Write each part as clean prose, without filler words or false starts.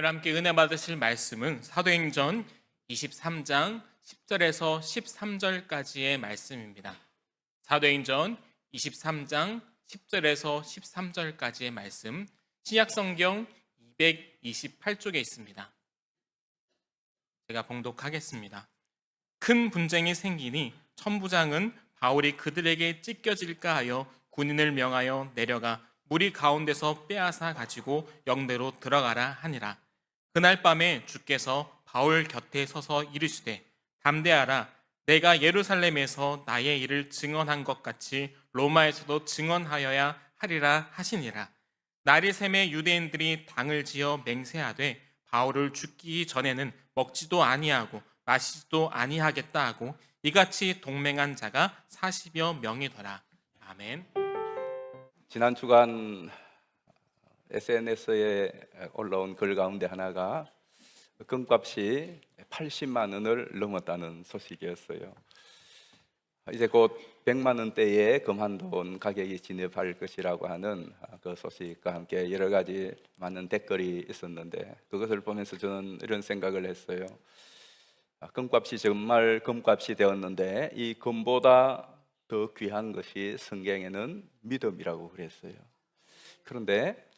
함께 은혜 받으실 말씀은 사도행전 23장 10절에서 13절까지의 말씀입니다. 사도행전 23장 10절에서 13절까지의 말씀, 신약성경 228쪽에 있습니다. 제가 봉독하겠습니다. 큰 분쟁이 생기니 천부장은 바울이 그들에게 찢겨질까 하여 군인을 명하여 내려가 무리 가운데서 빼앗아 가지고 영내로 들어가라 하니라. 그날 밤에 주께서 바울 곁에 서서 이르시되 담대하라. 내가 예루살렘에서 나의 일을 증언한 것 같이 로마에서도 증언하여야 하리라 하시니라. 날이 새매 유대인들이 당을 지어 맹세하되 바울을 죽기 전에는 먹지도 아니하고 마시지도 아니하겠다 하고 이같이 동맹한 자가 40여 명이더라. 아멘. 지난 주간 SNS에 올라온 글 가운데 하나가 금값이 80만 원을 넘었다는 소식이었어요. 이제 곧 100만 원대의 금 한돈 가격이 진입할 것이라고 하는 그 소식과 함께 여러 가지 많은 댓글이 있었는데, 그것을 보면서 저는 이런 생각을 했어요. 금값이 정말 금값이 되었는데 이 금보다 더 귀한 것이 성경에는 믿음이라고 그랬어요. 그런데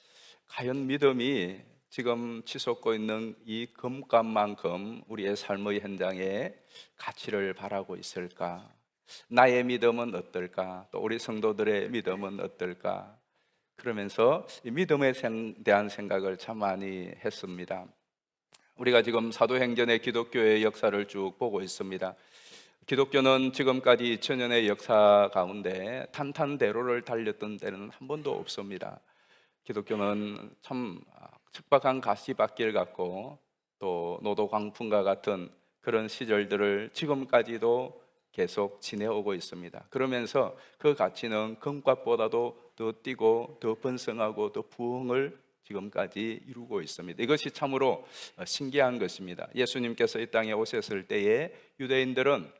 과연 믿음이 지금 치솟고 있는 이 금값만큼 우리의 삶의 현장에 가치를 바라고 있을까? 나의 믿음은 어떨까? 또 우리 성도들의 믿음은 어떨까? 그러면서 이 믿음에 대한 생각을 참 많이 했습니다. 우리가 지금 사도행전의 기독교의 역사를 쭉 보고 있습니다. 기독교는 지금까지 2000년의 역사 가운데 탄탄대로를 달렸던 때는 한 번도 없습니다. 기독교는 참 척박한 가시밭길 같고 또 노도광풍과 같은 그런 시절들을 지금까지도 계속 지내오고 있습니다. 그러면서 그 가치는 금값보다도 더 뛰고 더 번성하고 더 부흥을 지금까지 이루고 있습니다. 이것이 참으로 신기한 것입니다. 예수님께서 이 땅에 오셨을 때에 유대인들은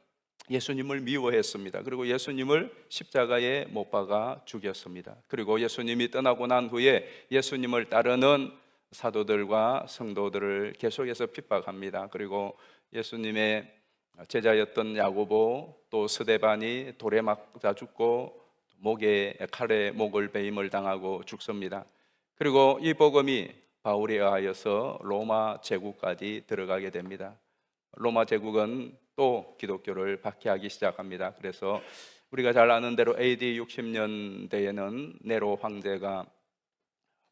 예수님을 미워했습니다. 그리고 예수님을 십자가에 못 박아 죽였습니다. 그리고 예수님이 떠나고 난 후에 예수님을 따르는 사도들과 성도들을 계속해서 핍박합니다. 그리고 예수님의 제자였던 야고보 또 스데반이 돌에 맞아 죽고 칼에 목을 베임을 당하고 죽습니다. 그리고 이 복음이 바울에 의하여서 로마 제국까지 들어가게 됩니다. 로마 제국은 또 기독교를 박해하기 시작합니다. 그래서 우리가 잘 아는 대로 AD 60년대에는 네로 황제가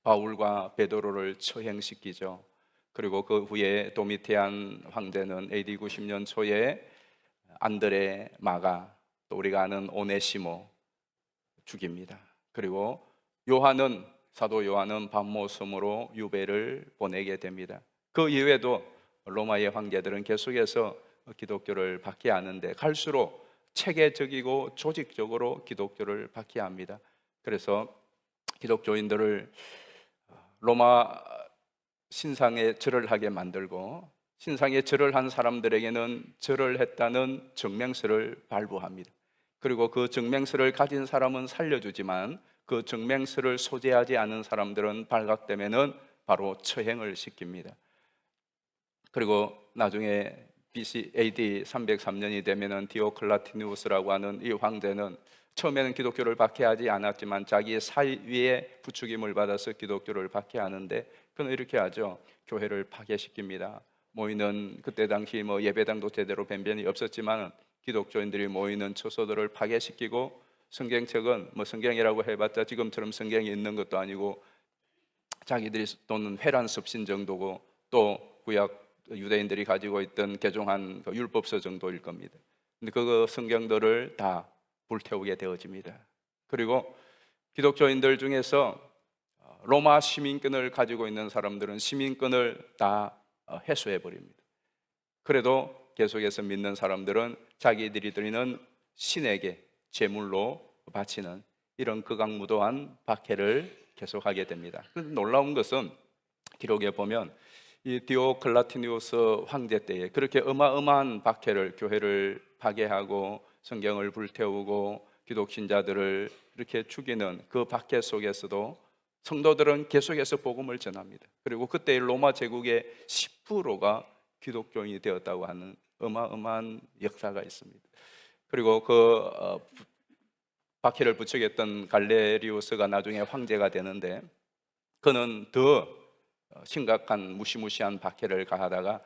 바울과 베드로를 처형시키죠. 그리고 그 후에 도미티안 황제는 AD 90년 초에 안드레 마가, 또 우리가 아는 오네시모 죽입니다. 그리고 사도 요한은 밤모섬으로 유배를 보내게 됩니다. 그 이외에도 로마의 황제들은 계속해서 기독교를 박해하는데 갈수록 체계적이고 조직적으로 기독교를 박해합니다. 그래서 기독교인들을 로마 신상에 절을 하게 만들고 신상에 절을 한 사람들에게는 절을 했다는 증명서를 발부합니다. 그리고 그 증명서를 가진 사람은 살려주지만 그 증명서를 소재하지 않은 사람들은 발각되면은 바로 처형을 시킵니다. 그리고 나중에 BC AD 303년이 되면은 디오클라티누스라고 하는 이 황제는 처음에는 기독교를 박해하지 않았지만 자기의 사위의 부추김을 받아서 기독교를 박해하는데 그는 이렇게 하죠. 교회를 파괴시킵니다. 모이는 그때 당시 예배당도 제대로 변변이 없었지만 기독교인들이 모이는 처소들을 파괴시키고 성경책은 성경이라고 해봤자 지금처럼 성경이 있는 것도 아니고 자기들이 또는 회란 습신 정도고 또 구약 유대인들이 가지고 있던 개종한 율법서 정도일 겁니다. 근데 그 성경들을 다 불태우게 되어집니다. 그리고 기독교인들 중에서 로마 시민권을 가지고 있는 사람들은 시민권을 다 해소해 버립니다. 그래도 계속해서 믿는 사람들은 자기들이 드리는 신에게 제물로 바치는 이런 극악무도한 박해를 계속하게 됩니다. 그런데 놀라운 것은 기록에 보면 이 디오클라티누스 황제 때에 그렇게 어마어마한 박해를, 교회를 파괴하고 성경을 불태우고 기독 신자들을 이렇게 죽이는 그 박해 속에서도 성도들은 계속해서 복음을 전합니다. 그리고 그때 로마 제국의 10%가 기독교인이 되었다고 하는 어마어마한 역사가 있습니다. 그리고 박해를 부추겼던 갈레리우스가 나중에 황제가 되는데, 그는 더 심각한 무시무시한 박해를 가하다가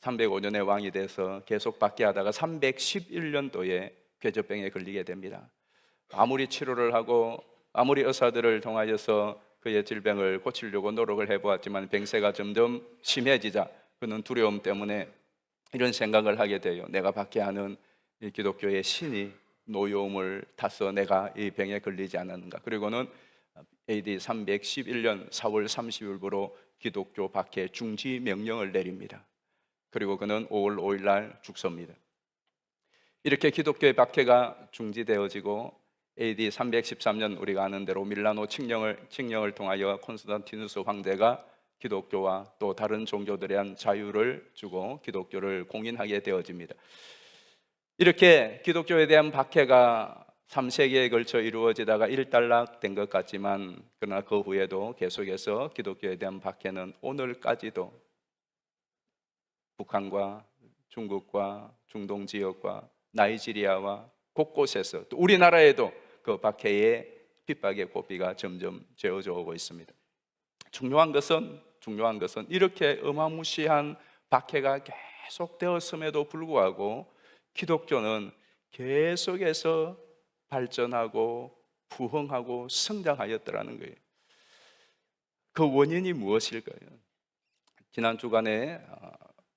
305년에 왕이 돼서 계속 박해하다가 311년도에 궤저병에 걸리게 됩니다. 아무리 치료를 하고 아무리 의사들을 통하여서 그의 질병을 고치려고 노력을 해보았지만 병세가 점점 심해지자 그는 두려움 때문에 이런 생각을 하게 돼요. 내가 박해하는 이 기독교의 신이 노여움을 타서 내가 이 병에 걸리지 않았는가. 그리고는 AD 311년 4월 30일부로 기독교 박해 중지 명령을 내립니다. 그리고 그는 5월 5일 날 죽습니다. 이렇게 기독교의 박해가 중지되어지고 AD 313년 우리가 아는 대로 밀라노 칙령을 통하여 콘스탄티누스 황제가 기독교와 또 다른 종교들에 대한 자유를 주고 기독교를 공인하게 되어집니다. 이렇게 기독교에 대한 박해가 3세기에 걸쳐 이루어지다가 일단락된 것 같지만, 그러나 그 후에도 계속해서 기독교에 대한 박해는 오늘까지도 북한과 중국과 중동 지역과 나이지리아와 곳곳에서 또 우리나라에도 그 박해의 핍박의 고비가 점점 재어져 오고 있습니다. 중요한 것은 이렇게 어마무시한 박해가 계속되었음에도 불구하고 기독교는 계속해서 발전하고 부흥하고 성장하였더라는 거예요. 그 원인이 무엇일까요? 지난 주간에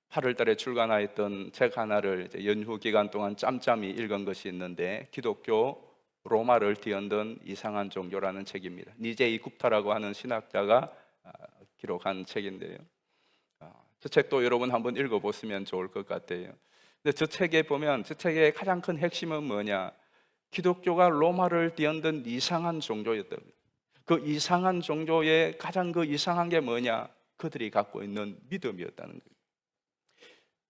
8월 달에 출간하였던 책 하나를 연휴 기간 동안 짬짬이 읽은 것이 있는데, 기독교 로마를 뒤흔든 이상한 종교라는 책입니다. 니제이 굽타라고 하는 신학자가 기록한 책인데요. 저 책도 여러분 한번 읽어보시면 좋을 것 같아요. 근데 저 책에 보면 저 책의 가장 큰 핵심은 뭐냐? 기독교가 로마를 뒤흔든 이상한 종교였다. 그 이상한 종교의 가장 이상한 게 뭐냐? 그들이 갖고 있는 믿음이었다는 거예요.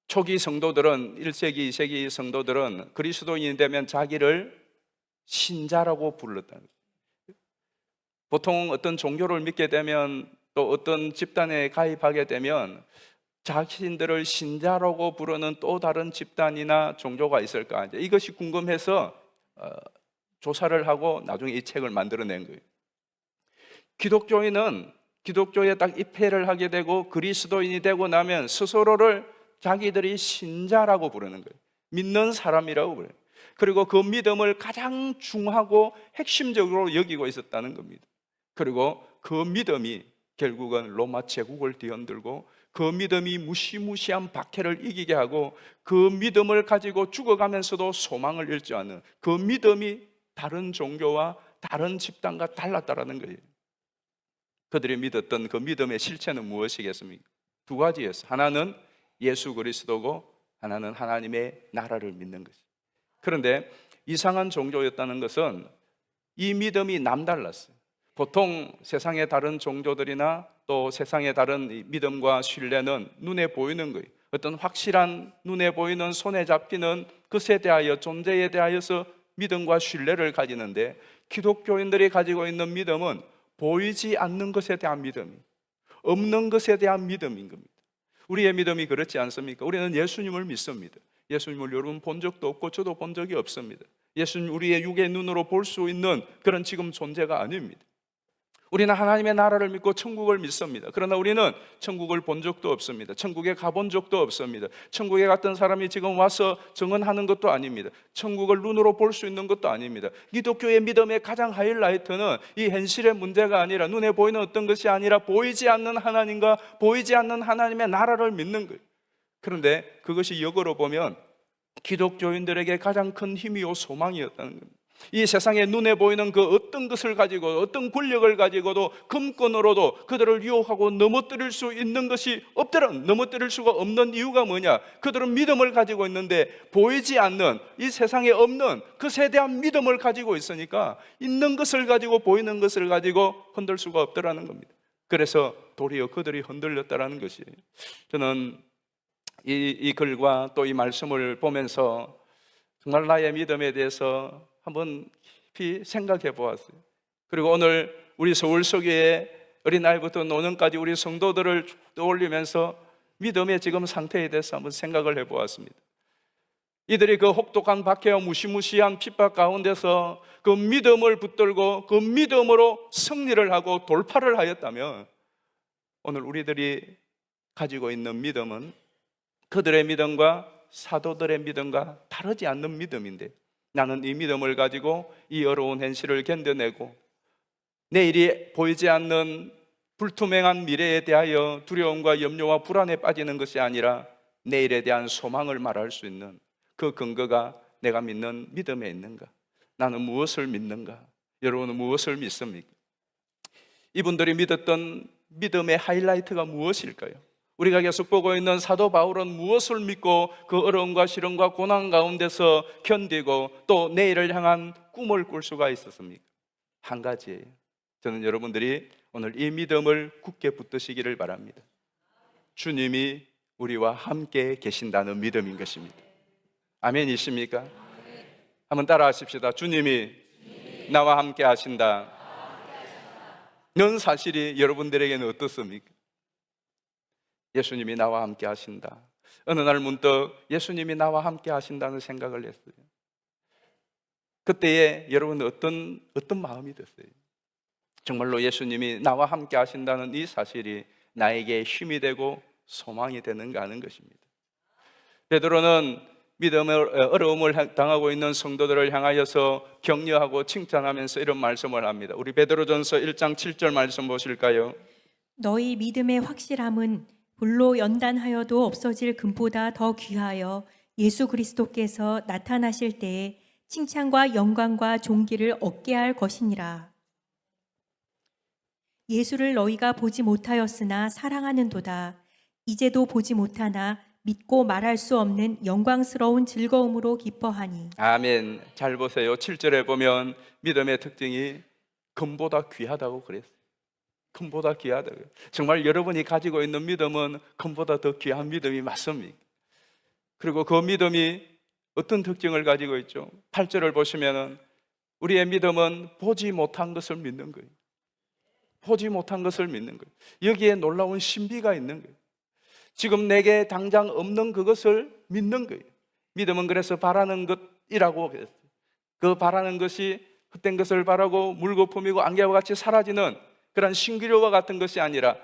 초기 성도들은 1세기, 2세기 성도들은 그리스도인이 되면 자기를 신자라고 불렀다는 거예요. 보통 어떤 종교를 믿게 되면 또 어떤 집단에 가입하게 되면 자신들을 신자라고 부르는 또 다른 집단이나 종교가 있을까? 이것이 궁금해서 조사를 하고 나중에 이 책을 만들어낸 거예요. 기독교인은 기독교에 딱 입회를 하게 되고 그리스도인이 되고 나면 스스로를 자기들이 신자라고 부르는 거예요. 믿는 사람이라고 부르는 거예요. 그리고 그 믿음을 가장 중하고 핵심적으로 여기고 있었다는 겁니다. 그리고 그 믿음이 결국은 로마 제국을 뒤흔들고 그 믿음이 무시무시한 박해를 이기게 하고 그 믿음을 가지고 죽어가면서도 소망을 잃지 않는 그 믿음이 다른 종교와 다른 집단과 달랐다라는 거예요. 그들이 믿었던 그 믿음의 실체는 무엇이겠습니까? 두 가지였어요. 하나는 예수 그리스도고 하나는 하나님의 나라를 믿는 것이죠. 그런데 이상한 종교였다는 것은 이 믿음이 남달랐어요. 보통 세상의 다른 종교들이나 또 세상의 다른 믿음과 신뢰는 눈에 보이는 거예요. 어떤 확실한 눈에 보이는 손에 잡히는 것에 대하여 존재에 대하여서 믿음과 신뢰를 가지는데, 기독교인들이 가지고 있는 믿음은 보이지 않는 것에 대한 믿음이, 없는 것에 대한 믿음인 겁니다. 우리의 믿음이 그렇지 않습니까? 우리는 예수님을 믿습니다. 예수님을 여러분 본 적도 없고 저도 본 적이 없습니다. 예수님 우리의 육의 눈으로 볼 수 있는 그런 지금 존재가 아닙니다. 우리는 하나님의 나라를 믿고 천국을 믿습니다. 그러나 우리는 천국을 본 적도 없습니다. 천국에 가본 적도 없습니다. 천국에 갔던 사람이 지금 와서 증언하는 것도 아닙니다. 천국을 눈으로 볼 수 있는 것도 아닙니다. 기독교의 믿음의 가장 하이라이트는 이 현실의 문제가 아니라, 눈에 보이는 어떤 것이 아니라 보이지 않는 하나님과 보이지 않는 하나님의 나라를 믿는 거예요. 그런데 그것이 역으로 보면 기독교인들에게 가장 큰 힘이요 소망이었다는 겁니다. 이 세상에 눈에 보이는 그 어떤 것을 가지고 어떤 권력을 가지고도 금권으로도 그들을 유혹하고 넘어뜨릴 수 있는 것이 없더라. 넘어뜨릴 수가 없는 이유가 뭐냐? 그들은 믿음을 가지고 있는데 보이지 않는 이 세상에 없는 그것에 대한 믿음을 가지고 있으니까 있는 것을 가지고 보이는 것을 가지고 흔들 수가 없더라는 겁니다. 그래서 도리어 그들이 흔들렸다라는 것이에요. 저는 이 글과 또 이 말씀을 보면서 정말 나의 믿음에 대해서 한번 깊이 생각해 보았어요. 그리고 오늘 우리 서울서교회 어린아이부터 노년까지 우리 성도들을 떠올리면서 믿음의 지금 상태에 대해서 한번 생각을 해보았습니다. 이들이 그 혹독한 박해와 무시무시한 핍박 가운데서 그 믿음을 붙들고 그 믿음으로 승리를 하고 돌파를 하였다면, 오늘 우리들이 가지고 있는 믿음은 그들의 믿음과 사도들의 믿음과 다르지 않는 믿음인데, 나는 이 믿음을 가지고 이 어려운 현실을 견뎌내고 내일이 보이지 않는 불투명한 미래에 대하여 두려움과 염려와 불안에 빠지는 것이 아니라 내일에 대한 소망을 말할 수 있는 그 근거가 내가 믿는 믿음에 있는가? 나는 무엇을 믿는가? 여러분은 무엇을 믿습니까? 이분들이 믿었던 믿음의 하이라이트가 무엇일까요? 우리가 계속 보고 있는 사도 바울은 무엇을 믿고 그 어려움과 시련과 고난 가운데서 견디고 또 내일을 향한 꿈을 꿀 수가 있었습니까? 한 가지예요. 저는 여러분들이 오늘 이 믿음을 굳게 붙드시기를 바랍니다. 주님이 우리와 함께 계신다는 믿음인 것입니다. 아멘이십니까? 한번 따라 하십시다. 주님이 나와 함께 하신다. 는 사실이 여러분들에게는 어떻습니까? 예수님이 나와 함께 하신다. 어느 날 문득 예수님이 나와 함께 하신다는 생각을 했어요. 그때에 여러분은 어떤 마음이 됐어요? 정말로 예수님이 나와 함께 하신다는 이 사실이 나에게 힘이 되고 소망이 되는가 하는 것입니다. 베드로는 믿음의 어려움을 당하고 있는 성도들을 향하여서 격려하고 칭찬하면서 이런 말씀을 합니다. 우리 베드로전서 1장 7절 말씀 보실까요? 너희 믿음의 확실함은 불로 연단하여도 없어질 금보다 더 귀하여 예수 그리스도께서 나타나실 때에 칭찬과 영광과 존귀를 얻게 할 것이니라. 예수를 너희가 보지 못하였으나 사랑하는도다. 이제도 보지 못하나 믿고 말할 수 없는 영광스러운 즐거움으로 기뻐하니. 아멘. 잘 보세요. 7절에 보면 믿음의 특징이 금보다 귀하다고 그랬어요. 금보다 귀하다고. 정말 여러분이 가지고 있는 믿음은 금보다 더 귀한 믿음이 맞습니까? 그리고 그 믿음이 어떤 특징을 가지고 있죠? 8절을 보시면은 우리의 믿음은 보지 못한 것을 믿는 거예요. 보지 못한 것을 믿는 거예요. 여기에 놀라운 신비가 있는 거예요. 지금 내게 당장 없는 그것을 믿는 거예요. 믿음은 그래서 바라는 것이라고 그랬어요. 그 바라는 것이 헛된 것을 바라고 물거품이고 안개와 같이 사라지는 그런 신기류와 같은 것이 아니라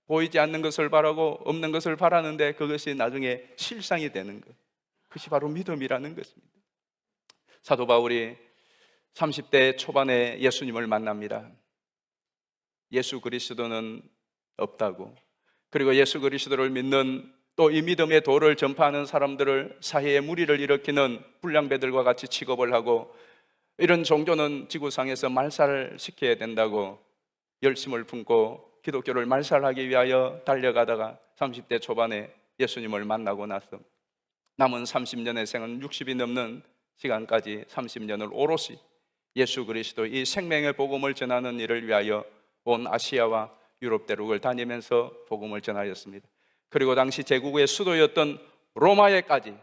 보이지 않는 것을 바라고 없는 것을 바라는데 그것이 나중에 실상이 되는 것. 그것이 바로 믿음이라는 것입니다. 사도 바울이 30대 초반에 예수님을 만납니다. 예수 그리스도는 없다고, 그리고 예수 그리스도를 믿는 또 이 믿음의 도를 전파하는 사람들을 사회에 무리를 일으키는 불량배들과 같이 취급을 하고, 이런 종교는 지구상에서 말살시켜야 된다고 열심을 품고 기독교를 말살하기 위하여 달려가다가 30대 초반에 예수님을 만나고 나서 남은 30년의 생은 60이 넘는 시간까지 30년을 오롯이 예수 그리스도 이 생명의 복음을 전하는 일을 위하여 온 아시아와 유럽 대륙을 다니면서 복음을 전하였습니다. 그리고 당시 제국의 수도였던 로마에까지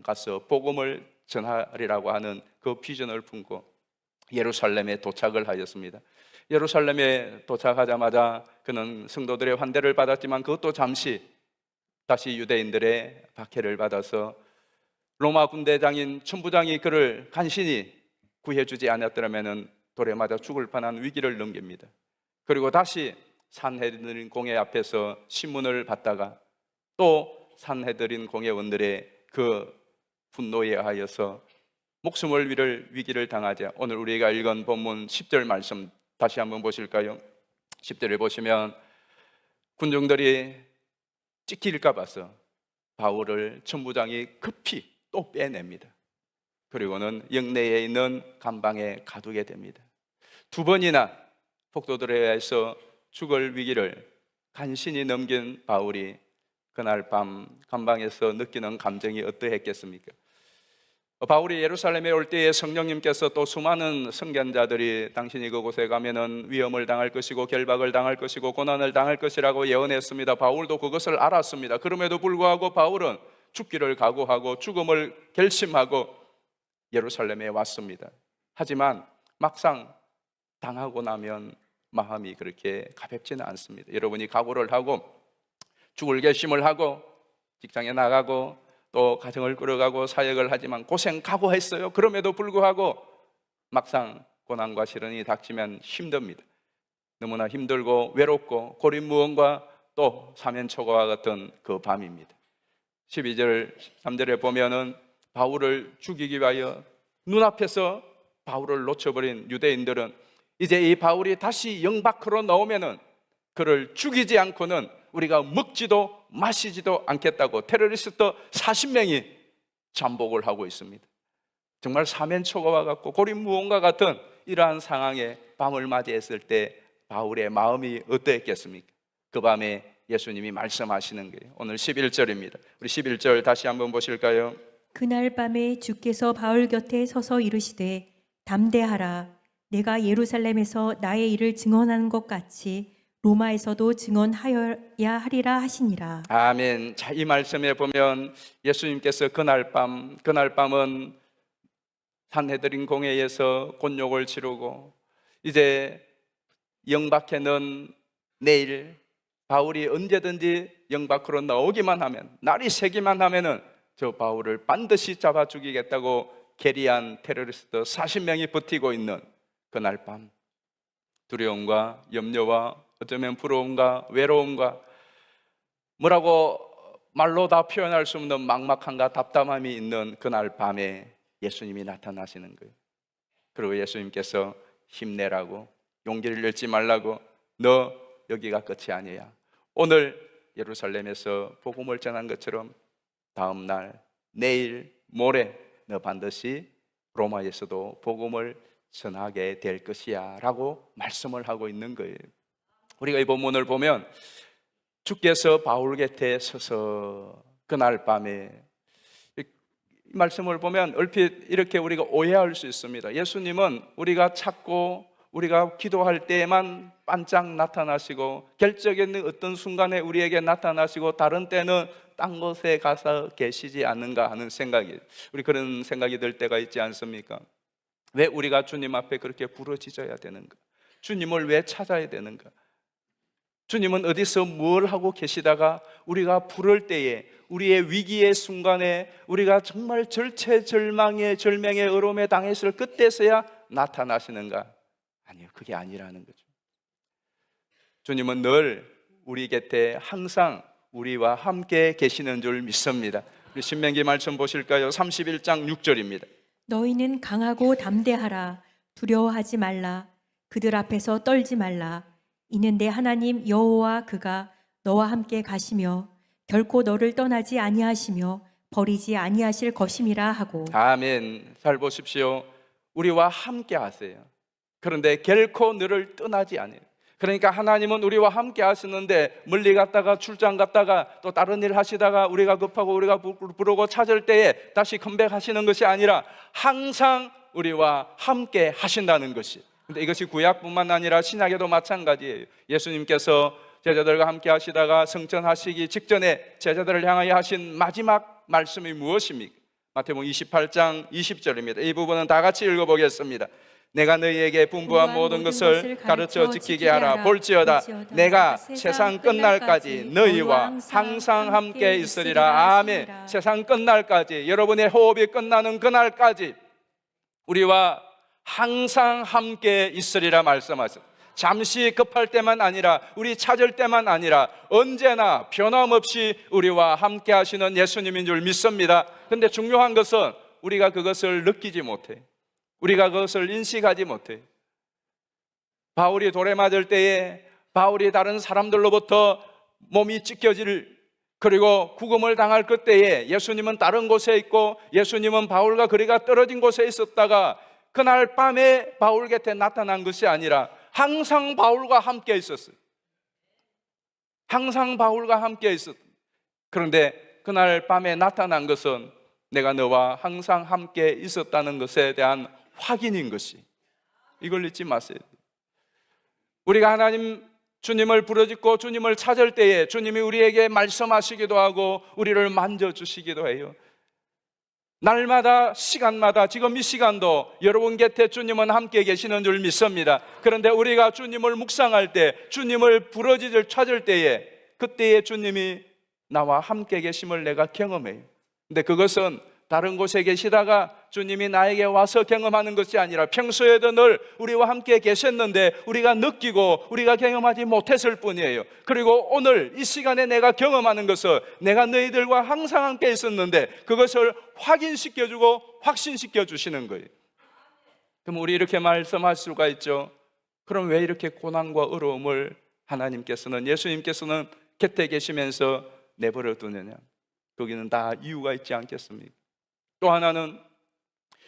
가서 복음을 전하리라고 하는 그 비전을 품고 예루살렘에 도착을 하였습니다. 예루살렘에 도착하자마자 그는 성도들의 환대를 받았지만 그것도 잠시 다시 유대인들의 박해를 받아서 로마 군대장인 천부장이 그를 간신히 구해주지 않았더라면 돌에 맞아 죽을 뻔한 위기를 넘깁니다. 그리고 다시 산헤드린 공회 앞에서 신문을 받다가 또 산헤드린 공회원들의 그 분노에 하여서 목숨을 잃을 위기를 당하자 오늘 우리가 읽은 본문 10절 말씀 다시 한번 보실까요? 10절을 보시면 군중들이 찍힐까 봐서 바울을 천부장이 급히 또 빼냅니다. 그리고는 영내에 있는 감방에 가두게 됩니다. 2번이나 폭도들에 의해서 죽을 위기를 간신히 넘긴 바울이 그날 밤 감방에서 느끼는 감정이 어떠했겠습니까? 바울이 예루살렘에 올 때에 성령님께서 또 수많은 선견자들이 당신이 그곳에 가면은 위험을 당할 것이고 결박을 당할 것이고 고난을 당할 것이라고 예언했습니다. 바울도 그것을 알았습니다. 그럼에도 불구하고 바울은 죽기를 각오하고 죽음을 결심하고 예루살렘에 왔습니다. 하지만 막상 당하고 나면 마음이 그렇게 가볍지는 않습니다. 여러분이 각오를 하고 죽을 결심을 하고 직장에 나가고 또 가정을 꾸려가고 사역을 하지만 고생 각오했어요. 그럼에도 불구하고 막상 고난과 시련이 닥치면 힘듭니다. 너무나 힘들고 외롭고 고립무원과 또 사면초가와 같은 그 밤입니다. 12절 13절에 보면은 바울을 죽이기 위하여 눈앞에서 바울을 놓쳐버린 유대인들은 이제 이 바울이 다시 영 밖으로 나오면은 그를 죽이지 않고는 우리가 먹지도 마시지도 않겠다고 테러리스트 40명이 잠복을 하고 있습니다. 정말 사면초가와 같고 고립무원과 같은 이러한 상황에 밤을 맞이했을 때 바울의 마음이 어떠했겠습니까? 그 밤에 예수님이 말씀하시는 거예요. 오늘 11절입니다. 우리 11절 다시 한번 보실까요? 그날 밤에 주께서 바울 곁에 서서 이르시되 담대하라. 내가 예루살렘에서 나의 일을 증언하는 것 같이 로마에서도 증언하여야 하리라 하시니라. 아멘. 자, 이 말씀에 보면 예수님께서 그날 밤은 산헤드린 공회에서 곤욕을 치르고 이제 영박해는 내일 바울이 언제든지 영 밖으로 나오기만 하면, 날이 새기만 하면은 저 바울을 반드시 잡아 죽이겠다고 계리한 테러리스트 40명이 버티고 있는 그날 밤, 두려움과 염려와 어쩌면 부러움과 외로움과 뭐라고 말로 다 표현할 수 없는 막막함과 답답함이 있는 그날 밤에 예수님이 나타나시는 거예요. 그리고 예수님께서 힘내라고, 용기를 잃지 말라고, 너 여기가 끝이 아니야. 오늘 예루살렘에서 복음을 전한 것처럼 다음 날, 내일, 모레 너 반드시 로마에서도 복음을 전하게 될 것이야 라고 말씀을 하고 있는 거예요. 우리가 이 본문을 보면 주께서 바울 곁에 서서 그날 밤에, 이 말씀을 보면 얼핏 이렇게 우리가 오해할 수 있습니다. 예수님은 우리가 찾고 우리가 기도할 때에만 반짝 나타나시고 결정적인 어떤 순간에 우리에게 나타나시고 다른 때는 딴 곳에 가서 계시지 않는가 하는 생각이, 우리 그런 생각이 들 때가 있지 않습니까? 왜 우리가 주님 앞에 그렇게 부르짖어야 되는가? 주님을 왜 찾아야 되는가? 주님은 어디서 뭘 하고 계시다가 우리가 부를 때에, 우리의 위기의 순간에, 우리가 정말 절체절명의 어려움에 당했을 그때서야 나타나시는가? 아니요, 그게 아니라는 거죠. 주님은 늘 우리 곁에 항상 우리와 함께 계시는 줄 믿습니다. 우리 신명기 말씀 보실까요? 31장 6절입니다. 너희는 강하고 담대하라. 두려워하지 말라. 그들 앞에서 떨지 말라. 이는 내 하나님 여호와 그가 너와 함께 가시며 결코 너를 떠나지 아니하시며 버리지 아니하실 것임이라 하고. 아멘. 잘 보십시오. 우리와 함께 하세요. 그런데 결코 너를 떠나지 않아요. 그러니까 하나님은 우리와 함께 하시는데 멀리 갔다가 출장 갔다가 또 다른 일 하시다가 우리가 급하고 우리가 부르고 찾을 때에 다시 컴백하시는 것이 아니라 항상 우리와 함께 하신다는 것이. 근데 이것이 구약뿐만 아니라 신약에도 마찬가지예요. 예수님께서 제자들과 함께 하시다가 승천하시기 직전에 제자들을 향하여 하신 마지막 말씀이 무엇입니까? 마태복음 28장 20절입니다. 이 부분은 다 같이 읽어보겠습니다. 내가 너희에게 분부한 모든 것을 가르쳐 지키게 하라. 볼지어다 내가 세상 끝날까지 너희와 항상 함께 있으리라. 아멘. 세상 끝날까지, 여러분의 호흡이 끝나는 그날까지 우리와 항상 함께 있으리라 말씀하셨습니다. 잠시 급할 때만 아니라, 우리 찾을 때만 아니라 언제나 변함없이 우리와 함께 하시는 예수님인 줄 믿습니다. 그런데 중요한 것은 우리가 그것을 느끼지 못해, 우리가 그것을 인식하지 못해. 바울이 돌에 맞을 때에 바울이 다른 사람들로부터 몸이 찢겨질, 그리고 구금을 당할 그때에 예수님은 다른 곳에 있고 예수님은 바울과 거리가 떨어진 곳에 있었다가 그날 밤에 바울 곁에 나타난 것이 아니라 항상 바울과 함께 있었어요. 항상 바울과 함께 있었어요. 그런데 그날 밤에 나타난 것은 내가 너와 항상 함께 있었다는 것에 대한 확인인 것이, 이걸 잊지 마세요. 우리가 하나님 주님을 부르짖고 주님을 찾을 때에 주님이 우리에게 말씀하시기도 하고 우리를 만져주시기도 해요. 날마다 시간마다 지금 이 시간도 여러분 곁에 주님은 함께 계시는 줄 믿습니다. 그런데 우리가 주님을 묵상할 때, 주님을 부르짖을 찾을 때에 그때에 주님이 나와 함께 계심을 내가 경험해요. 근데 그것은 다른 곳에 계시다가 주님이 나에게 와서 경험하는 것이 아니라 평소에도 늘 우리와 함께 계셨는데 우리가 느끼고 우리가 경험하지 못했을 뿐이에요. 그리고 오늘 이 시간에 내가 경험하는 것은 내가 너희들과 항상 함께 있었는데 그것을 확인시켜주고 확신시켜 주시는 거예요. 그럼 우리 이렇게 말씀할 수가 있죠. 그럼 왜 이렇게 고난과 어려움을 하나님께서는, 예수님께서는 곁에 계시면서 내버려 두느냐? 거기는 다 이유가 있지 않겠습니까? 또 하나는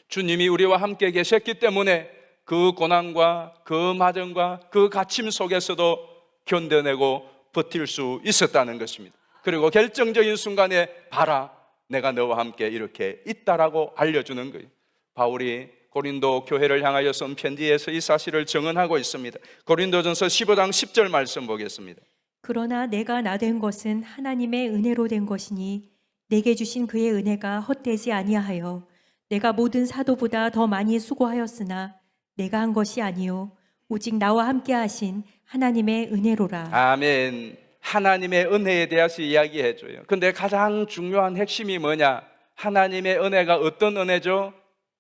주님이 우리와 함께 계셨기 때문에 그 고난과 그 마정과 그 갇힘 속에서도 견뎌내고 버틸 수 있었다는 것입니다. 그리고 결정적인 순간에 봐라, 내가 너와 함께 이렇게 있다라고 알려주는 거예요. 바울이 고린도 교회를 향하여 쓴 편지에서 이 사실을 증언하고 있습니다. 고린도전서 15장 10절 말씀 보겠습니다. 그러나 내가 나된 것은 하나님의 은혜로 된 것이니 내게 주신 그의 은혜가 헛되지 아니하여 내가 모든 사도보다 더 많이 수고하였으나 내가 한 것이 아니요 오직 나와 함께 하신 하나님의 은혜로라. 아멘. 하나님의 은혜에 대해서 이야기해 줘요. 근데 가장 중요한 핵심이 뭐냐? 하나님의 은혜가 어떤 은혜죠?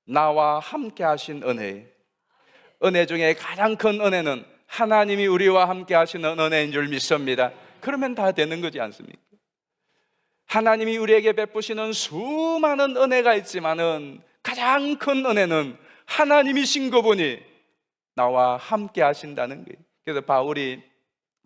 나와 함께 하신 은혜. 은혜 중에 가장 큰 은혜는 하나님이 우리와 함께 하시는 은혜인 줄 믿습니다. 그러면 다 되는 거지 않습니까? 하나님이 우리에게 베푸시는 수많은 은혜가 있지만은 가장 큰 은혜는 하나님이신 그분이 나와 함께 하신다는 거예요. 그래서 바울이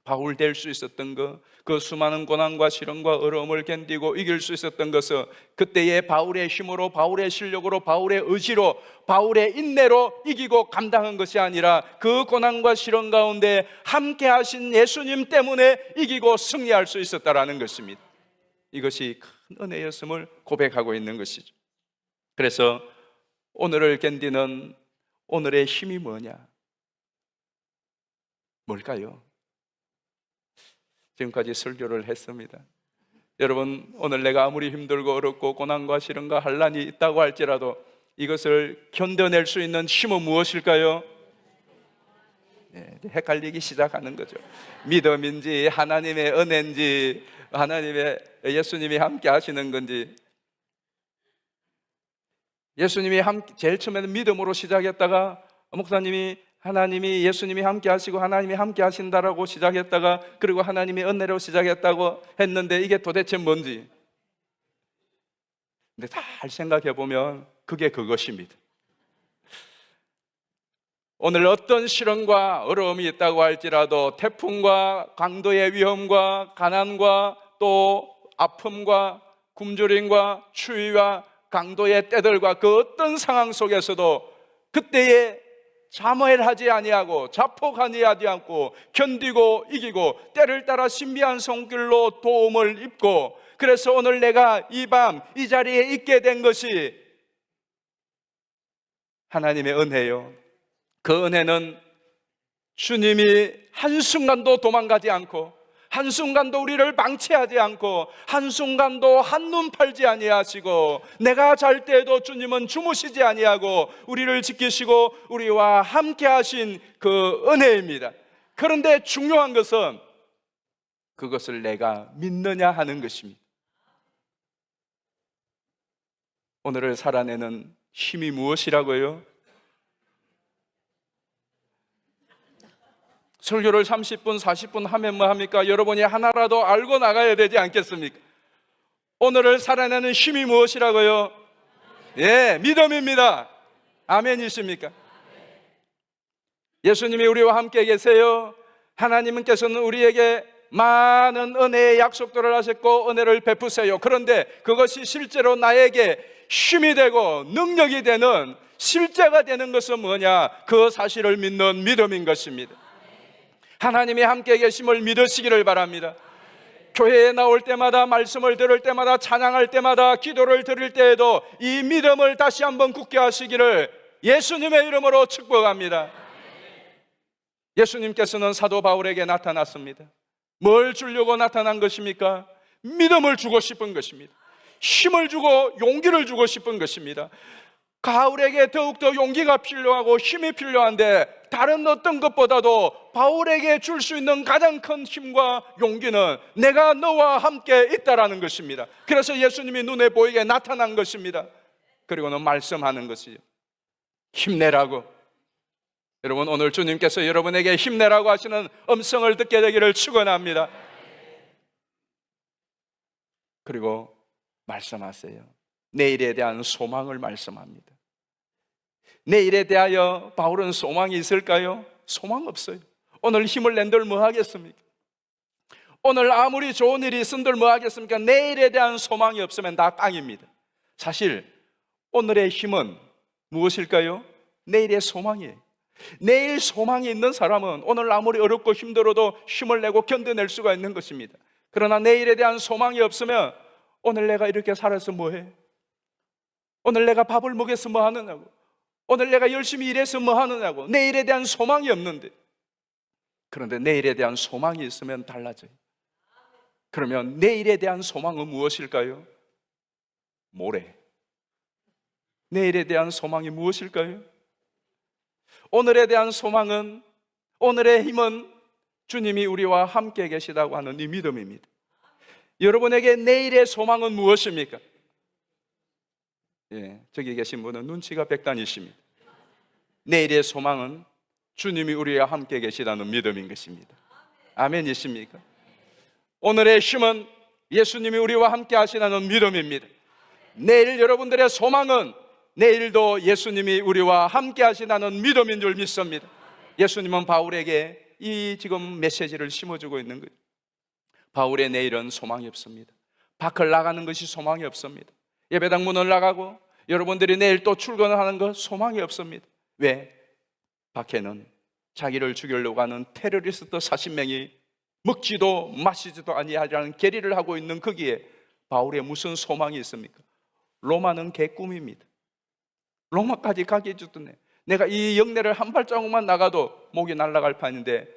바울 될 수 있었던 것, 그 수많은 고난과 시련과 어려움을 견디고 이길 수 있었던 것은 그때의 바울의 힘으로, 바울의 실력으로, 바울의 의지로, 바울의 인내로 이기고 감당한 것이 아니라 그 고난과 시련 가운데 함께 하신 예수님 때문에 이기고 승리할 수 있었다라는 것입니다. 이것이 큰 은혜였음을 고백하고 있는 것이죠. 그래서 오늘을 견디는 오늘의 힘이 뭐냐? 뭘까요? 지금까지 설교를 했습니다. 여러분, 오늘 내가 아무리 힘들고 어렵고 고난과 시련과 환난이 있다고 할지라도 이것을 견뎌낼 수 있는 힘은 무엇일까요? 헷갈리기 시작하는 거죠. 믿음인지 하나님의 은혜인지 하나님의 예수님이 함께 하시는 건지. 예수님이 제일 처음에는 믿음으로 시작했다가 목사님이 하나님이 예수님이 함께 하시고 하나님이 함께 하신다라고 시작했다가 그리고 하나님의 은혜로 시작했다고 했는데 이게 도대체 뭔지. 근데 잘 생각해 보면 그게 그것입니다. 오늘 어떤 시련과 어려움이 있다고 할지라도 태풍과 강도의 위험과 가난과 또 아픔과 굶주림과 추위와 강도의 때들과 그 어떤 상황 속에서도 그때에 자멸하지 아니하고 자폭하지 않고 견디고 이기고 때를 따라 신비한 손길로 도움을 입고 그래서 오늘 내가 이 밤 이 자리에 있게 된 것이 하나님의 은혜요. 그 은혜는 주님이 한순간도 도망가지 않고 한순간도 우리를 방치하지 않고 한순간도 한눈 팔지 아니하시고 내가 잘 때에도 주님은 주무시지 아니하고 우리를 지키시고 우리와 함께 하신 그 은혜입니다. 그런데 중요한 것은 그것을 내가 믿느냐 하는 것입니다. 오늘을 살아내는 힘이 무엇이라고요? 설교를 30분, 40분 하면 뭐 합니까? 여러분이 하나라도 알고 나가야 되지 않겠습니까? 오늘을 살아내는 힘이 무엇이라고요? 예, 믿음입니다. 아멘이십니까? 예수님이 우리와 함께 계세요. 하나님께서는 우리에게 많은 은혜의 약속들을 하셨고 은혜를 베푸세요. 그런데 그것이 실제로 나에게 힘이 되고 능력이 되는 실제가 되는 것은 뭐냐? 그 사실을 믿는 믿음인 것입니다. 하나님이 함께 계심을 믿으시기를 바랍니다. 교회에 나올 때마다 말씀을 들을 때마다 찬양할 때마다 기도를 드릴 때에도 이 믿음을 다시 한번 굳게 하시기를 예수님의 이름으로 축복합니다. 예수님께서는 사도 바울에게 나타났습니다. 뭘 주려고 나타난 것입니까? 믿음을 주고 싶은 것입니다. 힘을 주고 용기를 주고 싶은 것입니다. 가을에게 더욱더 용기가 필요하고 힘이 필요한데 다른 어떤 것보다도 바울에게 줄 수 있는 가장 큰 힘과 용기는 내가 너와 함께 있다라는 것입니다. 그래서 예수님이 눈에 보이게 나타난 것입니다. 그리고는 말씀하는 것이죠. 힘내라고. 여러분, 오늘 주님께서 여러분에게 힘내라고 하시는 음성을 듣게 되기를 축원합니다. 그리고 말씀하세요. 내일에 대한 소망을 말씀합니다. 내일에 대하여 바울은 소망이 있을까요? 소망 없어요. 오늘 힘을 낸들 뭐 하겠습니까? 오늘 아무리 좋은 일이 있은들 뭐 하겠습니까? 내일에 대한 소망이 없으면 다 깡입니다. 사실 오늘의 힘은 무엇일까요? 내일의 소망이에요. 내일 소망이 있는 사람은 오늘 아무리 어렵고 힘들어도 힘을 내고 견뎌낼 수가 있는 것입니다. 그러나 내일에 대한 소망이 없으면 오늘 내가 이렇게 살아서 뭐해? 오늘 내가 밥을 먹여서 뭐 하느냐고, 오늘 내가 열심히 일해서 뭐 하느냐고, 내일에 대한 소망이 없는데. 그런데 내일에 대한 소망이 있으면 달라져요. 그러면 내일에 대한 소망은 무엇일까요? 모레. 내일에 대한 소망이 무엇일까요? 오늘에 대한 소망은, 오늘의 힘은 주님이 우리와 함께 계시다고 하는 이 믿음입니다. 여러분에게 내일의 소망은 무엇입니까? 저기 계신 분은 눈치가 백단이십니다. 내일의 소망은 주님이 우리와 함께 계시다는 믿음인 것입니다. 아멘이십니까? 오늘의 힘은 예수님이 우리와 함께 하시다는 믿음입니다. 내일 여러분들의 소망은 내일도 예수님이 우리와 함께 하시다는 믿음인 줄 믿습니다. 예수님은 바울에게 이 지금 메시지를 심어주고 있는 거예요. 바울의 내일은 소망이 없습니다. 밖을 나가는 것이 소망이 없습니다. 예배당 문을 나가고 여러분들이 내일 또 출근하는 것 소망이 없습니다. 왜? 밖에는 자기를 죽이려고 하는 테러리스트 40명이 먹지도 마시지도 아니하라는 계리를 하고 있는 거기에 바울의 무슨 소망이 있습니까? 로마는 개꿈입니다. 로마까지 가기 전에 내가 이 영내를 한 발자국만 나가도 목이 날아갈 판인데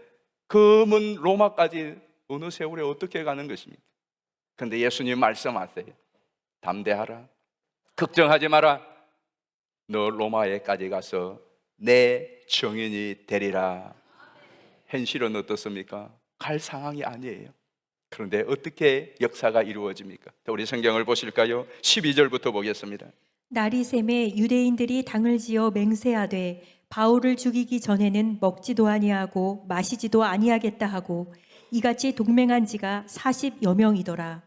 그 먼 로마까지 어느 세월에 어떻게 가는 것입니까? 그런데 예수님 말씀하세요. 담대하라. 걱정하지 마라. 너 로마에까지 가서 내 증인이 되리라. 현실은 어떻습니까? 갈 상황이 아니에요. 그런데 어떻게 역사가 이루어집니까? 우리 성경을 보실까요? 12절부터 보겠습니다. 날이 샘에 유대인들이 당을 지어 맹세하되 바울을 죽이기 전에는 먹지도 아니하고 마시지도 아니하겠다 하고 이같이 동맹한 지가 40여 명이더라.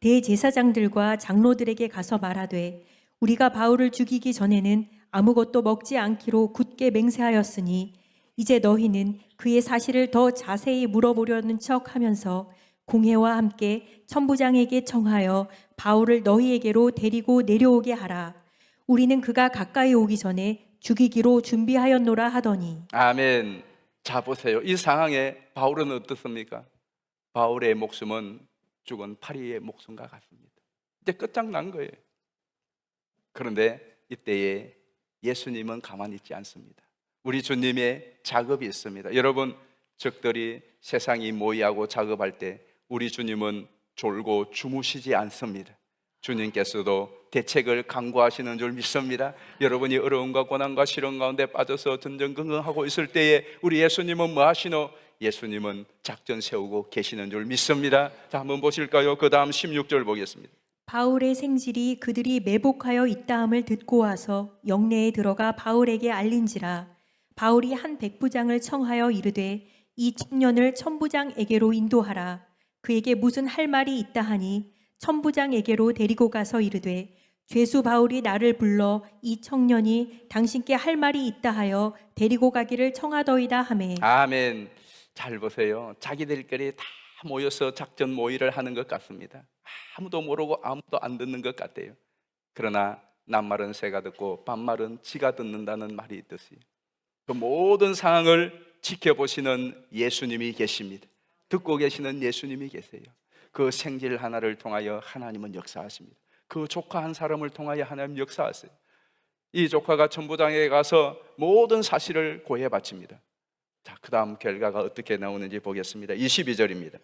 대제사장들과 장로들에게 가서 말하되 우리가 바울을 죽이기 전에는 아무것도 먹지 않기로 굳게 맹세하였으니 이제 너희는 그의 사실을 더 자세히 물어보려는 척하면서 공회와 함께 천부장에게 청하여 바울을 너희에게로 데리고 내려오게 하라. 우리는 그가 가까이 오기 전에 죽이기로 준비하였노라 하더니. 아멘. 자 보세요. 이 상황에 바울은 어떻습니까? 바울의 목숨은 죽은 파리의 목숨과 같습니다. 이제 끝장난 거예요. 그런데 이때에 예수님은 가만히 있지 않습니다. 우리 주님의 작업이 있습니다. 여러분, 적들이 세상이 모의하고 작업할 때 우리 주님은 졸고 주무시지 않습니다. 주님께서도 대책을 강구하시는 줄 믿습니다. 여러분이 어려움과 고난과 시련 가운데 빠져서 전전긍긍하고 있을 때에 우리 예수님은 뭐 하시노? 예수님은 작전 세우고 계시는 줄 믿습니다. 자, 한번 보실까요? 그 다음 16절 보겠습니다. 바울의 생질이 그들이 매복하여 있다함을 듣고 와서 영내에 들어가 바울에게 알린지라. 바울이 한 백부장을 청하여 이르되 이 청년을 천부장에게로 인도하라. 그에게 무슨 할 말이 있다 하니 천부장에게로 데리고 가서 이르되 죄수 바울이 나를 불러 이 청년이 당신께 할 말이 있다 하여 데리고 가기를 청하더이다 하매. 아멘. 잘 보세요. 자기들끼리 다 모여서 작전 모의를 하는 것 같습니다. 아무도 모르고 아무도 안 듣는 것 같아요. 그러나 낱말은 새가 듣고 반말은 지가 듣는다는 말이 있듯이 그 모든 상황을 지켜보시는 예수님이 계십니다. 듣고 계시는 예수님이 계세요. 그 생질 하나를 통하여 하나님은 역사하십니다. 그 조카 한 사람을 통하여 하나님 역사하세요. 이 조카가 천부장에게 가서 모든 사실을 고해 바칩니다. 자, 그 다음 결과가 어떻게 나오는지 보겠습니다. 22절입니다.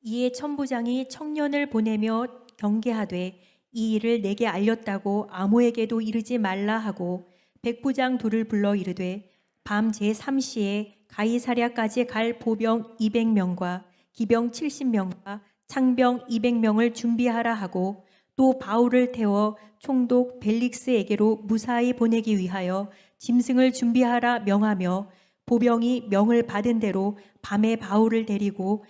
이에 천부장이 청년을 보내며 경계하되 이 일을 내게 알렸다고 아무에게도 이르지 말라 하고 백부장 둘을 불러 이르되 밤 제3시에 가이사랴까지 갈 보병 200명과 기병 70명과 창병 200명을 준비하라 하고 또 바울을 태워 총독 벨릭스에게로 무사히 보내기 위하여 짐승을 준비하라 명하며 보병이 명을 받은 대로 밤에 바울을 데리고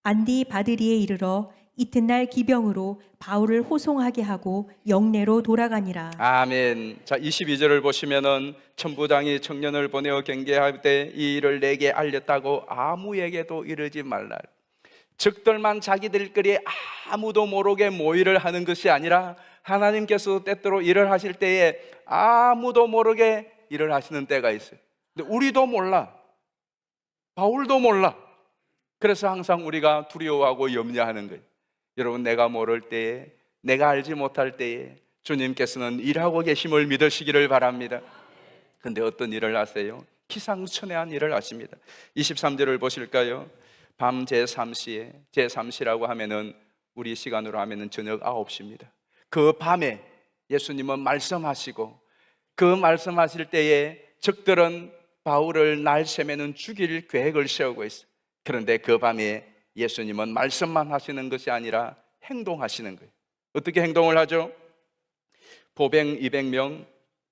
안디바드리에 이르러 이튿날 기병으로 바울을 호송하게 하고 영내로 돌아가니라. 아멘. 자, 22절을 보시면은 천부장이 청년을 보내어 경계할 때 이 일을 내게 알렸다고 아무에게도 이르지 말라. 적들만 자기들끼리 아무도 모르게 모의를 하는 것이 아니라 하나님께서 때때로 일을 하실 때에 아무도 모르게 일을 하시는 때가 있어요. 근데 우리도 몰라. 바울도 몰라. 그래서 항상 우리가 두려워하고 염려하는 거예요. 여러분, 내가 모를 때에, 내가 알지 못할 때에 주님께서는 일하고 계심을 믿으시기를 바랍니다. 근데 어떤 일을 하세요? 기상천외한 일을 하십니다. 23절을 보실까요? 밤 제3시에, 제3시라고 하면은 우리 시간으로 하면은 저녁 9시입니다. 그 밤에 예수님은 말씀하시고 그 말씀하실 때에 적들은 바울을 날 새매는 죽일 계획을 세우고 있어요. 그런데 그 밤에 예수님은 말씀만 하시는 것이 아니라 행동하시는 거예요. 어떻게 행동을 하죠? 보병 200명,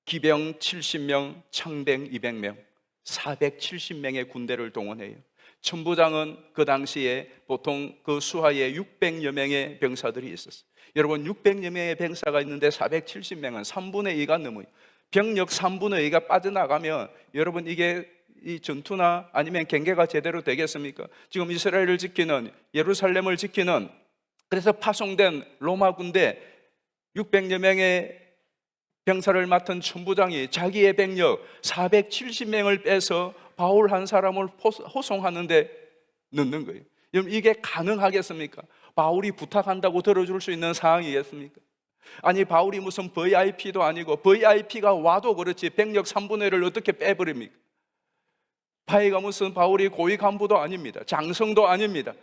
기병 70명, 창병 200명, 470명의 군대를 동원해요. 천부장은 그 당시에 보통 그 수하에 600여 명의 병사들이 있었어요. 여러분, 600여 명의 병사가 있는데 470명은 3분의 2가 넘어요. 병력 3분의 2가 빠져나가면 여러분, 이게 이 전투나 아니면 경계가 제대로 되겠습니까? 지금 이스라엘을 지키는, 예루살렘을 지키는, 그래서 파송된 로마 군대 600여 명의 병사를 맡은 천부장이 자기의 병력 470명을 빼서 바울 한 사람을 호송하는데 넣는 거예요. 여러분, 이게 가능하겠습니까? 바울이 부탁한다고 들어줄 수 있는 상황이겠습니까? 아니, 바울이 무슨 VIP도 아니고, VIP가 와도 그렇지 병력 3분의 1을 어떻게 빼버립니까? 바이가 무슨 바울이 고위 간부도 아닙니다. 장성도 아닙니다.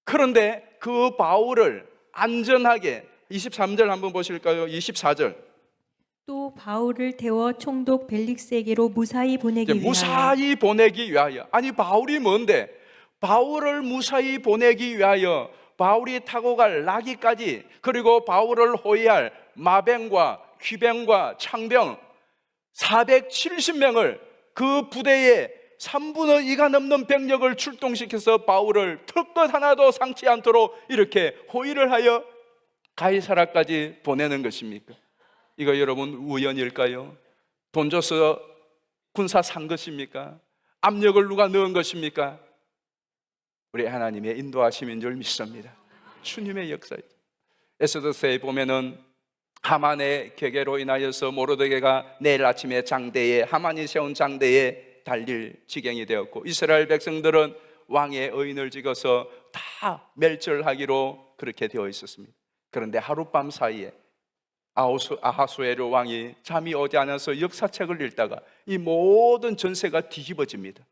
그런데 그 바울을 안전하게, 23절 한번 보실까요? 24절. 또 바울을 태워 총독 벨릭스에게로 무사히 보내기 위하여. 무사히 보내기 위하여. 아니, 바울이 뭔데? 바울을 무사히 보내기 위하여 바울이 타고 갈 나귀까지, 그리고 바울을 호위할 마병과 귀병과 창병 470명을 그 부대에 3분의 2가 넘는 병력을 출동시켜서 바울을 털것 하나도 상치 않도록 이렇게 호위를 하여 가이사라까지 보내는 것입니까? 이거 여러분 우연일까요? 돈 줘서 군사 산 것입니까? 압력을 누가 넣은 것입니까? 우리 하나님의 인도하심인 줄 믿습니다. 주님의 역사이죠. 에스더서에 보면은 하만의 계계로 인하여서 모르드게가 내일 아침에 장대에, 하만이 세운 장대에 달릴 지경이 되었고, 이스라엘 백성들은 왕의 의인을 찍어서 다 멸절하기로 그렇게 되어 있었습니다. 그런데 하룻밤 사이에 아하수에로 왕이 잠이 오지 않아서 역사책을 읽다가 이 모든 전세가 뒤집어집니다.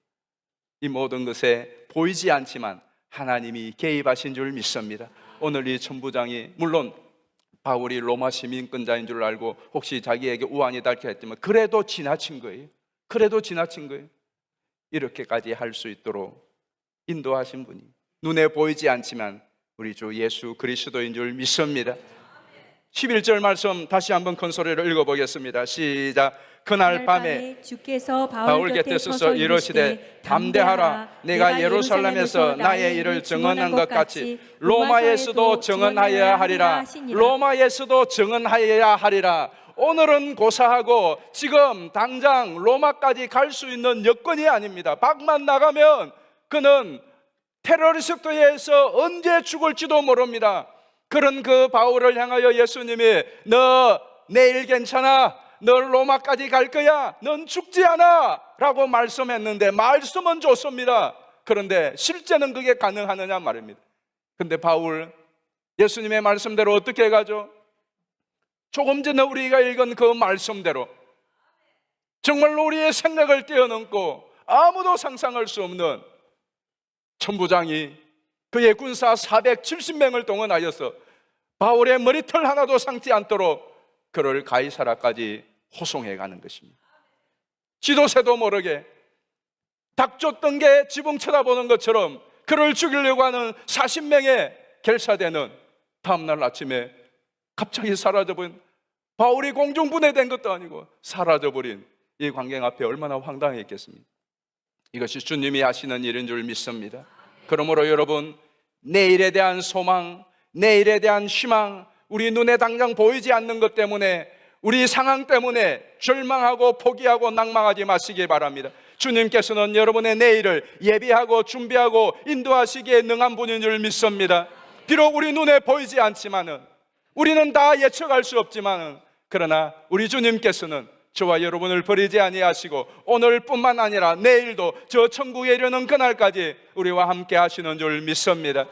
이 모든 것에 보이지 않지만 하나님이 개입하신 줄 믿습니다. 오늘 이 천부장이, 물론 바울이 로마 시민권자인 줄 알고 혹시 자기에게 우환이 닳게 했지만 그래도 지나친 거예요. 그래도 지나친 거예요. 이렇게까지 할 수 있도록 인도하신 분이, 눈에 보이지 않지만 우리 주 예수 그리스도인 줄 믿습니다. 11절 말씀 다시 한번 큰 소리로 읽어보겠습니다. 시작. 그날 밤에 주께서 바울 곁에 서서 이르시되 담대하라. 내가 예루살렘에서 나의 일을 증언한 것 같이 로마에서도 증언하여야 하리라. 로마에서도 증언하여야 하리라. 오늘은 고사하고 지금 당장 로마까지 갈 수 있는 여건이 아닙니다. 밖만 나가면 그는 테러리스트에 의해서 언제 죽을지도 모릅니다. 그런 그 바울을 향하여 예수님이 너 내일 괜찮아, 너 로마까지 갈 거야, 넌 죽지 않아 라고 말씀했는데, 말씀은 좋습니다. 그런데 실제는 그게 가능하느냐 말입니다. 그런데 바울 예수님의 말씀대로 어떻게 가죠? 조금 전에 우리가 읽은 그 말씀대로 정말로 우리의 생각을 뛰어넘고 아무도 상상할 수 없는 천부장이 그의 군사 470명을 동원하여서 바울의 머리털 하나도 상지 않도록 그를 가이사라까지 호송해 가는 것입니다. 지도새도 모르게 닭 쫓던 게 지붕 쳐다보는 것처럼 그를 죽이려고 하는 40명의 결사대는 다음날 아침에 갑자기 사라져버린, 바울이 공중분해된 것도 아니고 사라져버린 이 광경 앞에 얼마나 황당했겠습니까? 이것이 주님이 하시는 일인 줄 믿습니다. 그러므로 여러분, 내일에 대한 소망, 내일에 대한 희망, 우리 눈에 당장 보이지 않는 것 때문에, 우리 상황 때문에 절망하고 포기하고 낭망하지 마시기 바랍니다. 주님께서는 여러분의 내일을 예비하고 준비하고 인도하시기에 능한 분인 줄 믿습니다. 비록 우리 눈에 보이지 않지만은, 우리는 다 예측할 수 없지만은, 그러나 우리 주님께서는 저와 여러분을 버리지 아니하시고 오늘뿐만 아니라 내일도 저 천국에 이르는 그날까지 우리와 함께 하시는 줄 믿습니다.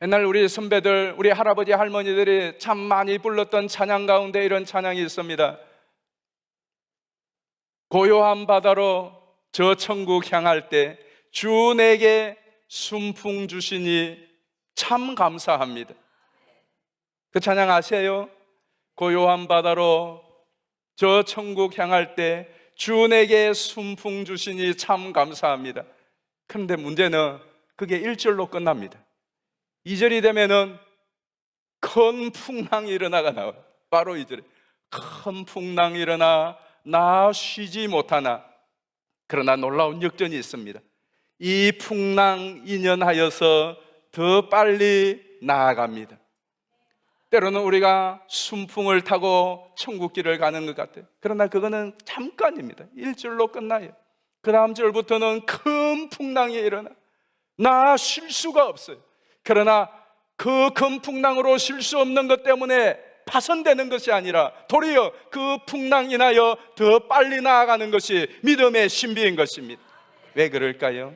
옛날 우리 선배들, 우리 할아버지 할머니들이 참 많이 불렀던 찬양 가운데 이런 찬양이 있습니다. 고요한 바다로 저 천국 향할 때 주 내게 순풍 주시니 참 감사합니다. 그 찬양 아세요? 고요한 바다로 저 천국 향할 때 주 내게 순풍 주시니 참 감사합니다. 그런데 문제는 그게 1절로 끝납니다. 2절이 되면은 큰 풍랑이 일어나가 나와요. 바로 2절에 큰 풍랑이 일어나 나 쉬지 못하나. 그러나 놀라운 역전이 있습니다. 이 풍랑 인연하여서 더 빨리 나아갑니다. 때로는 우리가 순풍을 타고 천국길을 가는 것 같아요. 그러나 그거는 잠깐입니다. 1절로 끝나요. 그 다음 절부터는 큰 풍랑이 일어나 나 쉴 수가 없어요. 그러나 그 큰 풍랑으로 쉴 수 없는 것 때문에 파손되는 것이 아니라 도리어 그 풍랑 인하여 더 빨리 나아가는 것이 믿음의 신비인 것입니다. 왜 그럴까요?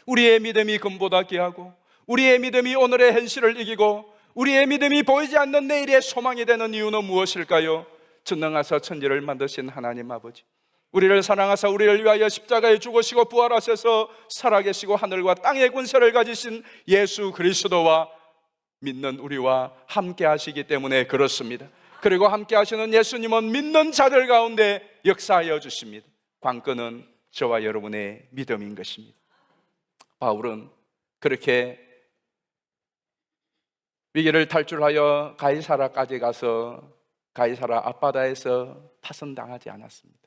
우리의 믿음이 금보다 귀하고, 우리의 믿음이 오늘의 현실을 이기고, 우리의 믿음이 보이지 않는 내일의 소망이 되는 이유는 무엇일까요? 전능하사 천지를 만드신 하나님 아버지, 우리를 사랑하사 우리를 위하여 십자가에 죽으시고 부활하셔서 살아계시고 하늘과 땅의 권세를 가지신 예수 그리스도와 믿는 우리와 함께 하시기 때문에 그렇습니다. 그리고 함께 하시는 예수님은 믿는 자들 가운데 역사하여 주십니다. 관건은 저와 여러분의 믿음인 것입니다. 바울은 그렇게 위기를 탈출하여 가이사라까지 가서 가이사라 앞바다에서 파손당하지 않았습니다.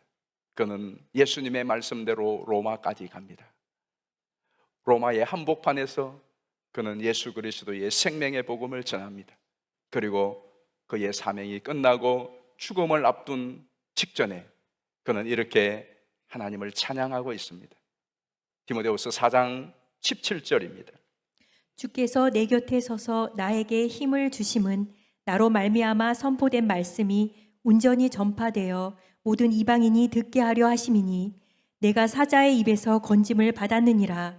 그는 예수님의 말씀대로 로마까지 갑니다. 로마의 한복판에서 그는 예수 그리스도의 생명의 복음을 전합니다. 그리고 그의 사명이 끝나고 죽음을 앞둔 직전에 그는 이렇게 하나님을 찬양하고 있습니다. 디모데후서 4장 17절입니다. 주께서 내 곁에 서서 나에게 힘을 주심은 나로 말미암아 선포된 말씀이 온전히 전파되어 모든 이방인이 듣게 하려 하심이니 내가 사자의 입에서 건짐을 받았느니라.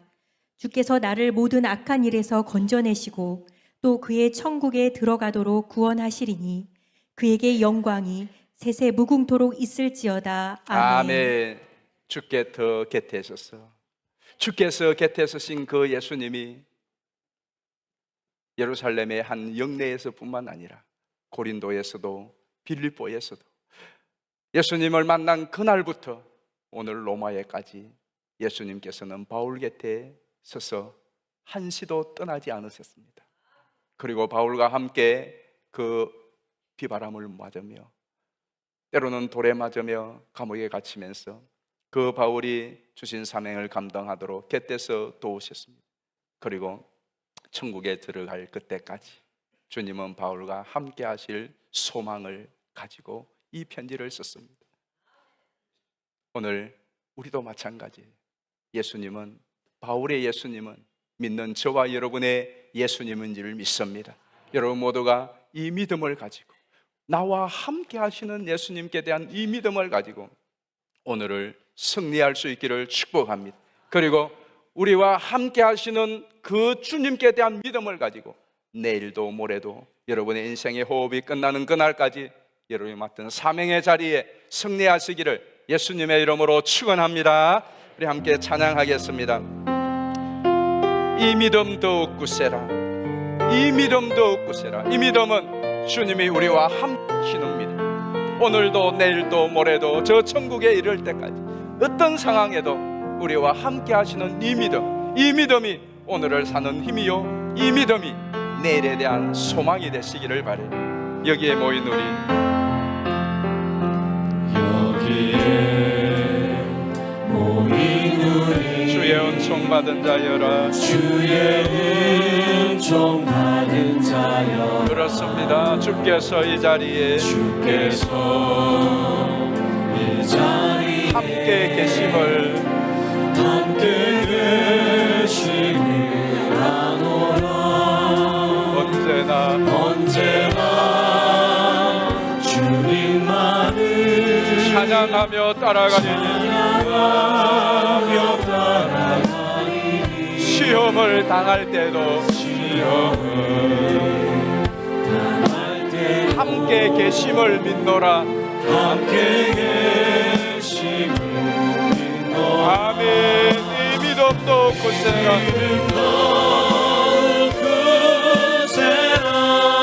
주께서 나를 모든 악한 일에서 건져내시고 또 그의 천국에 들어가도록 구원하시리니 그에게 영광이 세세 무궁토록 있을지어다. 아멘. 아멘. 주께 더 곁에 서서, 주께서 곁에 서신 그 예수님이 예루살렘의 한 영내에서뿐만 아니라 고린도에서도 빌립보에서도 예수님을 만난 그날부터 오늘 로마에까지 예수님께서는 바울 곁에 서서 한시도 떠나지 않으셨습니다. 그리고 바울과 함께 그 비바람을 맞으며 때로는 돌에 맞으며 감옥에 갇히면서 그 바울이 주신 사명을 감당하도록 곁에서 도우셨습니다. 그리고 천국에 들어갈 그때까지 주님은 바울과 함께 하실 소망을 가지고 이 편지를 썼습니다. 오늘 우리도 마찬가지예요. 예수님은, 바울의 예수님은 믿는 저와 여러분의 예수님인 줄 믿습니다. 여러분 모두가 이 믿음을 가지고, 나와 함께 하시는 예수님께 대한 이 믿음을 가지고 오늘을 승리할 수 있기를 축복합니다. 그리고 우리와 함께 하시는 그 주님께 대한 믿음을 가지고 내일도 모레도 여러분의 인생의 호흡이 끝나는 그날까지 여러분이 맡은 사명의 자리에 승리하시기를 예수님의 이름으로 축원합니다. 우리 함께 찬양하겠습니다. 이 믿음 더욱 굳세라, 이 믿음도 없으시라. 이 믿음은 주님이 우리와 함께 하시는 믿음. 오늘도 내일도 모레도 저 천국에 이를 때까지 어떤 상황에도 우리와 함께 하시는 이 믿음, 이 믿음이 오늘을 사는 힘이요, 이 믿음이 내일에 대한 소망이 되시기를 바래. 여기에 모인 우리, 여기에 모인 우리 주의 은총 받은 자여라. 주의 은총 받은 자여 그렇습니다. 주께서 이 자리에 주께서 이 자리에 함께 계심을 함께 계심을 아노라. 언제나 주님만을 찬양하며 따라가리니 시험을 당할 때도 함께 계심을 믿노라. 함께 계심을 믿노라. 아멘. 이 믿음도 굳세라.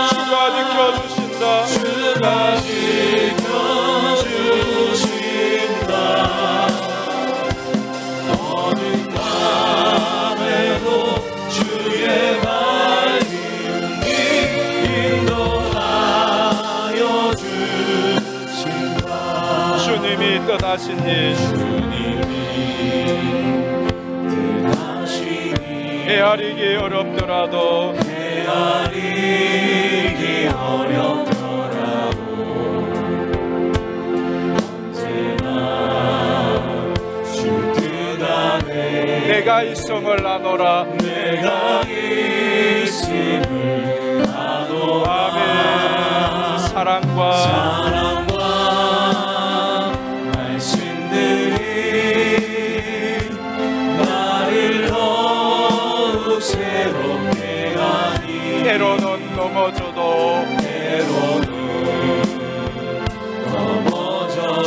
주가 지켜주신다. 주가 지켜주신다. 어느 밤에도 주의 말씀이 인도하여 주신다. 주님이 떠나시니 헤아리기 어렵더라도 헤아리기 어렵더라도 언제나 주 뜻 안에 내가 있음을 아노라. 내가 있음을 아노라. 아멘. 사랑과 말씀들이 나를 더욱 새롭게 하니 때로는 넘어져도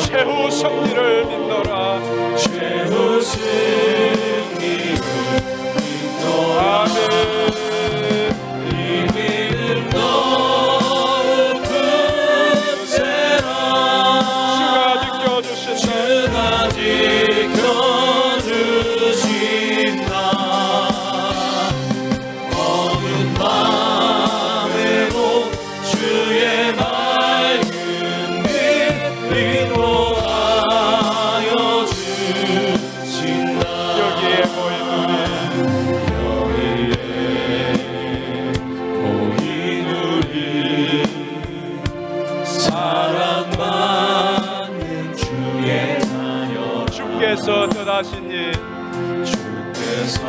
최후 승리를 믿노라. 최후 승리를 믿노라. 아멘. 이 믿음 더욱 굳세라. 주가 지켜주신다. 주가 지켜주신다. 어느 밤에도 주의 말씀이 인도하여 주신다. 여기에 모인 우리 사랑받는 주의 자녀 주께서 떠나시니 주께서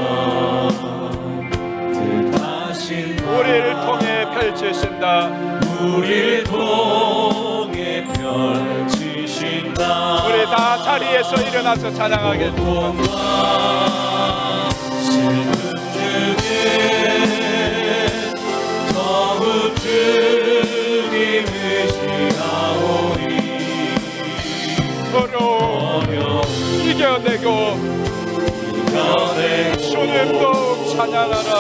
뜻하신 우리를 통해 펼치신다. 우리를 통해 펼치신다. 우리 다 자리에서 일어나서 찬양하겠습니다. 고통과 슬픔 중에 더욱 주님 의지하오니 어려움 이겨내고 주님 더욱 찬양하라.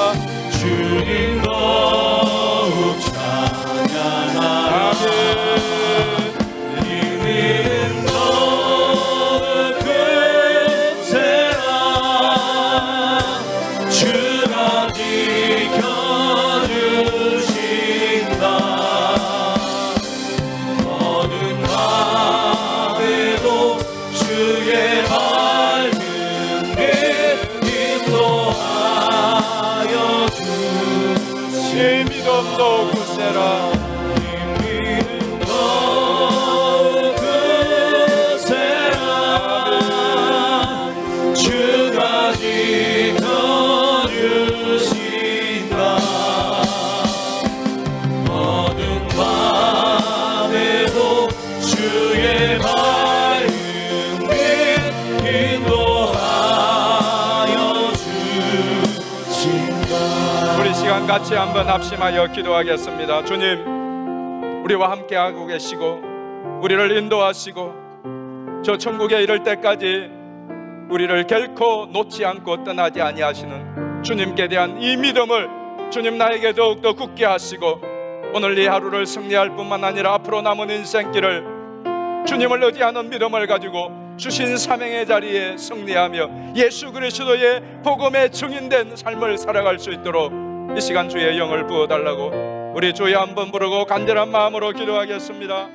주님 더욱 찬양하라. 아멘. 이 믿음 더욱 굳세라. 주가 지켜주신다. 어느 밤에도 주의 말씀에 인도하여 이 믿음도 굳세라. 주가 지켜주신다. 어두운 밤에도 주의 말씀이 인도하여 주신다. 우리 시간 같이 한번 합심하여 기도하겠습니다. 주님, 우리와 함께 하고 계시고 우리를 인도하시고 저 천국에 이를 때까지 우리를 결코 놓지 않고 떠나지 아니하시는 주님께 대한 이 믿음을 주님 나에게 더욱더 굳게 하시고 오늘 이 하루를 승리할 뿐만 아니라 앞으로 남은 인생길을 주님을 의지하는 믿음을 가지고 주신 사명의 자리에 승리하며 예수 그리스도의 복음에 증인된 삶을 살아갈 수 있도록 이 시간 주의 영을 부어달라고 우리 주여 한번 부르고 간절한 마음으로 기도하겠습니다.